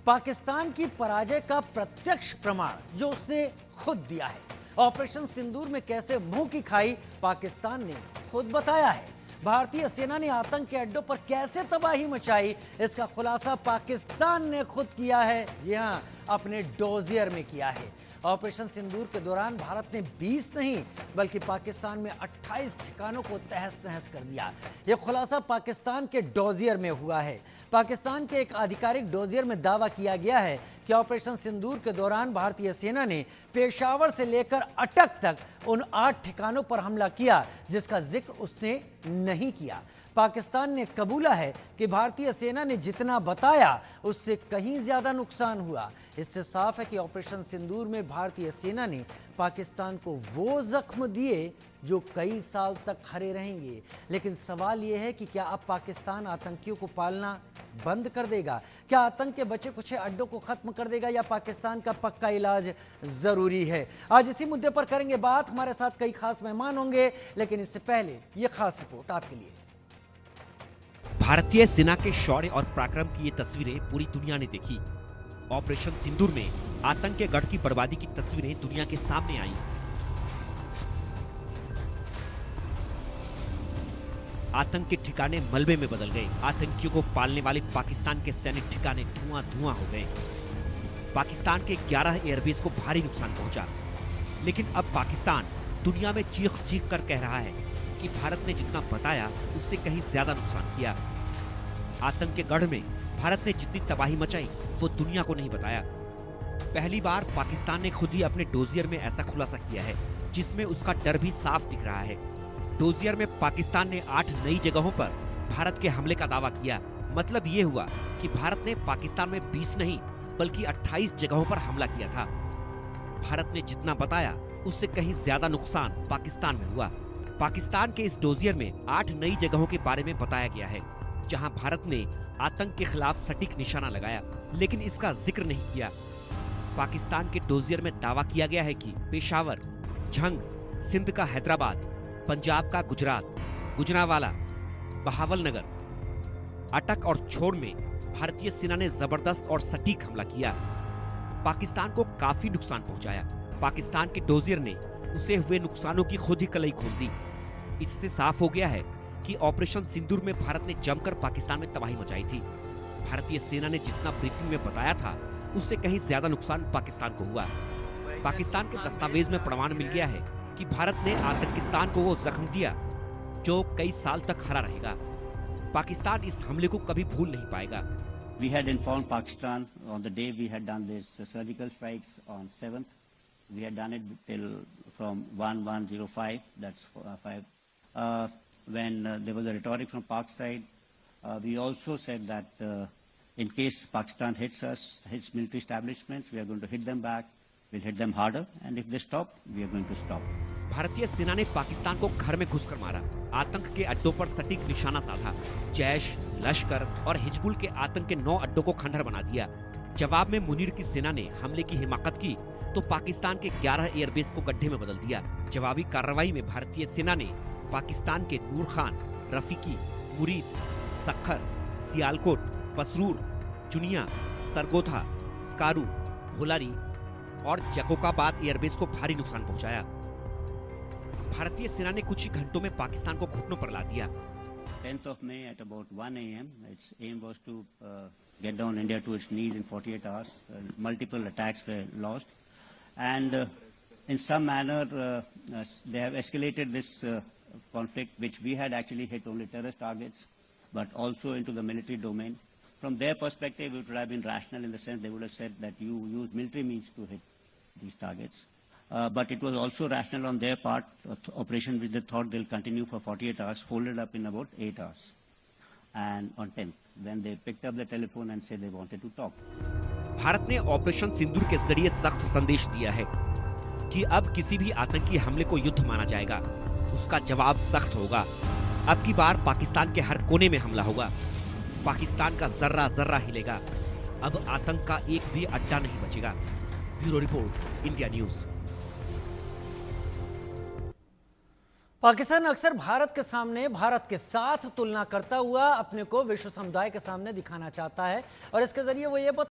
पाकिस्तान की पराजय का प्रत्यक्ष प्रमाण जो उसने खुद दिया है। ऑपरेशन सिंदूर में कैसे मुंह की खाई पाकिस्तान ने खुद बताया है। भारतीय सेना ने आतंक के अड्डों पर कैसे तबाही मचाई, इसका खुलासा पाकिस्तान ने खुद किया है। जी हां, अपने डोजियर में किया है। ऑपरेशन सिंदूर के दौरान भारत ने 20 नहीं बल्कि पाकिस्तान में 28 ठिकानों को तहस नहस कर दिया। यह खुलासा पाकिस्तान के डोजियर में हुआ है। पाकिस्तान के एक आधिकारिक डोजियर में दावा किया गया है कि ऑपरेशन सिंदूर के दौरान भारतीय सेना ने पेशावर से लेकर अटक तक उन 8 ठिकानों पर हमला किया जिसका जिक्र उसने नहीं किया। पाकिस्तान ने कबूला है कि भारतीय सेना ने जितना बताया उससे कहीं ज्यादा नुकसान हुआ। इससे साफ है कि ऑपरेशन सिंदूर में भारतीय सेना ने पाकिस्तान को वो जख्म दिए जो कई साल तक खड़े रहेंगे। लेकिन सवाल यह है कि क्या अब पाकिस्तान आतंकियों को पालना बंद कर देगा? क्या आतंक के बचे कुछ अड्डों को खत्म कर देगा या पाकिस्तान का पक्का इलाज जरूरी है? आज इसी मुद्दे पर करेंगे बात। हमारे साथ कई खास मेहमान होंगे, लेकिन इससे पहले यह खास रिपोर्ट आपके लिए। भारतीय सेना के शौर्य और पराक्रम की ये तस्वीरें पूरी दुनिया ने देखी। ऑपरेशन सिंदूर में आतंक के गढ़ की बर्बादी की तस्वीरें दुनिया के सामने आई। आतंक के ठिकाने मलबे में बदल गए। आतंकियों को पालने वाले पाकिस्तान के सैनिक ठिकाने धुआं धुआं हो गए। पाकिस्तान के 11 एयरबेस को भारी नुकसान पहुंचा। लेकिन अब पाकिस्तान दुनिया में चीख चीख कर कह रहा है कि भारत ने जितना बताया उससे कहीं ज्यादा नुकसान किया। आतंक के गढ़ में भारत ने जितनी तबाही मचाई वो दुनिया को नहीं बताया। पहली बार पाकिस्तान ने खुद ही अपने डोजियर में ऐसा खुलासा किया है जिसमें उसका डर भी साफ दिख रहा है। डोजियर में पाकिस्तान ने 8 नई जगहों पर भारत के हमले का दावा किया। मतलब ये हुआ कि भारत ने पाकिस्तान में 20 नहीं बल्कि 28 जगहों पर हमला किया था। भारत ने जितना बताया उससे कहीं ज्यादा नुकसान पाकिस्तान में हुआ। पाकिस्तान के इस डोजियर में 8 नई जगहों के बारे में बताया गया है जहां भारत ने आतंक के खिलाफ सटीक निशाना लगाया, लेकिन इसका जिक्र नहीं किया। पाकिस्तान के डोजियर में दावा किया गया है कि पेशावर, झंग, सिंध का हैदराबाद, पंजाब का गुजरात, गुजरांवाला, बहावलनगर, अटक और छोड़ में भारतीय सेना ने जबरदस्त और सटीक हमला किया। पाकिस्तान को काफी नुकसान पहुंचाया। पाकिस्तान के डोजियर ने उसे हुए नुकसानों की खुद ही कलई खोल दी। इससे साफ हो गया है कि ऑपरेशन सिंदूर में भारत ने जमकर पाकिस्तान में तबाही मचाई थी। भारतीय सेना ने जितना ब्रीफिंग में बताया था उससे कहीं ज्यादा नुकसान पाकिस्तान को हुआ। पाकिस्तान के दस्तावेज में प्रमाण मिल गया है कि भारत ने आतंकिस्तान को वो जख्म दिया जो कई साल तक खड़ा रहेगा। पाकिस्तान इस हमले को कभी भूल नहीं पाएगा। We had informed Pakistan on the day we had done this surgical strikes on 7th. We had done it till from 1105, that's 5. When there was a rhetoric from Pak side, we also said that in case Pakistan hits us, hits military establishments, we are going to hit them back. We'll hit them harder, and if they stop, we are going to stop. भारतीय सेना ने पाकिस्तान को घर में घुसकर मारा। आतंक के अड्डों पर सटीक निशाना साधा। जैश, लश्कर और हिजबुल के आतंक के 9 अड्डों को खंडहर बना दिया। जवाब में मुनीर की सेना ने हमले की हिमाकत की तो पाकिस्तान के 11 एयरबेस को गड्ढे में बदल दिया। जवाबी कार्रवाई में भारतीय सेना ने पाकिस्तान के नूर खान, रफीकी, मुरीद, सखर, सियालकोट, पसरूर, चुनिया, सरगोधा, स्कारू, होलारी और जकोकाबाद एयरबेस को भारी नुकसान पहुंचाया। भारतीय सेना ने कुछ ही घंटों में पाकिस्तान को घुटनों पर ला दिया। 10th of May at about 1 a.m. its aim was to get down India to its knees in 48 hours. Multiple attacks were launched, and in some manner they have escalated this conflict, which we had actually hit only terrorist targets, but also into the military domain. From their perspective, it would have been rational in the sense they would have said that you use military means to hit these targets. But it was also rational on their part, operation which they thought they'll continue for 48 hours, folded up in about 8 hours. And on 10th, when they picked up the telephone and said they wanted to talk. Bharat ने operation सिंदूर के जरिए सख्त संदेश दिया है कि अब किसी भी आतंकी हमले को युद्ध माना जाएगा, उसका जवाब सख्त होगा। अब की बार पाकिस्तान के हर कोने में हमला होगा। पाकिस्तान का जर्रा जर्रा हिलेगा। अब आतंक का एक भी अड्डा नहीं बचेगा। Bureau report, India news. Pakistan अक्सर भारत के सामने, भारत के साथ तुलना करता हुआ अपने को विश्व समुदाय के सामने दिखाना चाहता है और इसके जरिए वो ये